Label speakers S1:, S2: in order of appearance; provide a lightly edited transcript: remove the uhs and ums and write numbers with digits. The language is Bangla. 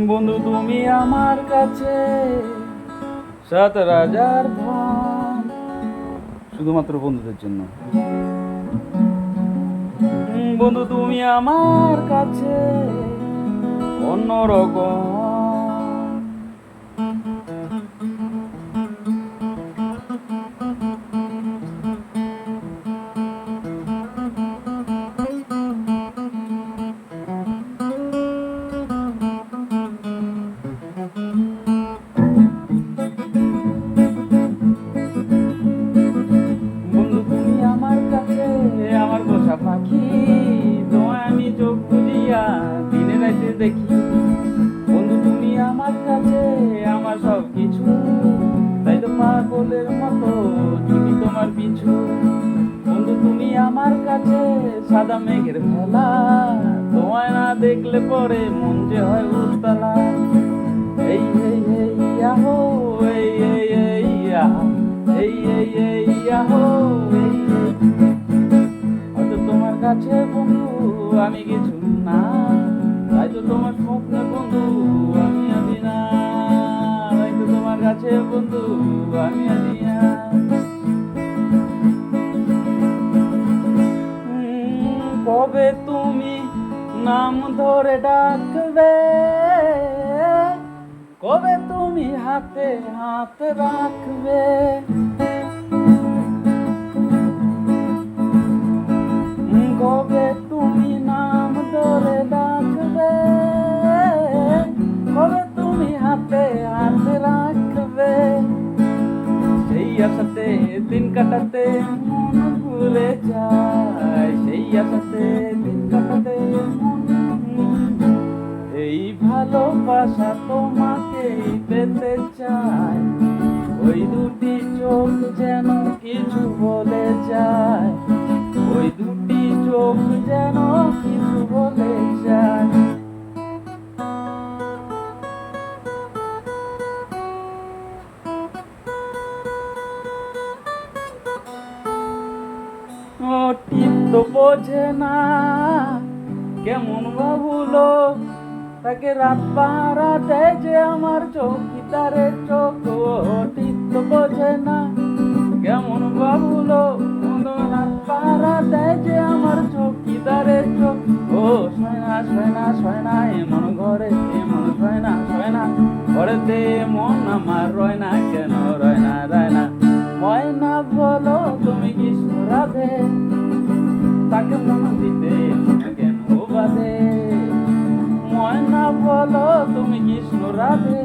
S1: বন্ধু তুমি আমার কাছে ৭ রাজার ধন, শুধুমাত্র বন্ধুদের জন্য। বন্ধু তুমি আমার কাছে অন্যরকম। বন্ধু তুমি আমার কাছে আমার পোষা পাখি, তোমায় আমি চোখ বুজিয়া দিনে রাতে দেখি। বন্ধু তুমি আমার কাছে আমার সব কিছু, তাই তো পাগলের মতো ছুটি তোমার পিছু। বন্ধু তুমি আমার কাছে সাদা মেঘের ভেলা, তোমায় না দেখলে পরে মন যে হয় উতলা। এই এই এই ইয়াহো, এই এই এই ইয়া, এই এই এই ইয়াহো, এই এই। হয়তো তোমার কাছে বন্ধু আমি কিছু না, তাই তো তোমার স্বপ্নে বন্ধু আমি আছি না, তাই তো তোমার কাছে বন্ধু আমি আছি না। কবে তুমি নাম ধরে ডাকবে, কবে তুমি হাতে হাত রাখবে। কবে তুমি নাম ধরে ডাকবে, কবে তুমি হাতে হাত রাখবে। সেই আশাতে দিন কাটাতে মন ভুলে যায়, সেই আশাতে দিন কাটাতে মন। এই ভালোবাসা তোমাকে পেতে চায়, ওই দুটি চোখ যেন কিছু বলে যায়, ওই দুটি চোখ যেন কিছু বলে যায়। ও টিপ তো বোঝে না কেমন ভাবুলো, তাকে রাত পাহারা দেয় যে আমার চৌকিদারের চোখ। ও টিপ তো বোঝে না কেমন ভাবুলো, রাত পাহারা দেয় যে আমার চৌকিদারের চোখ। ও শয় না শয় না শয় না এমন ঘরে, এমন শয় না শয় না ঘরেতে মন আমার রয় না, কেন রয় না রয় না। ময়না বলো তুমি কৃষ্ণ রাধে, তাকে মন দিতে কেন বাধে। ময়না বলো তুমি কৃষ্ণ রাধে,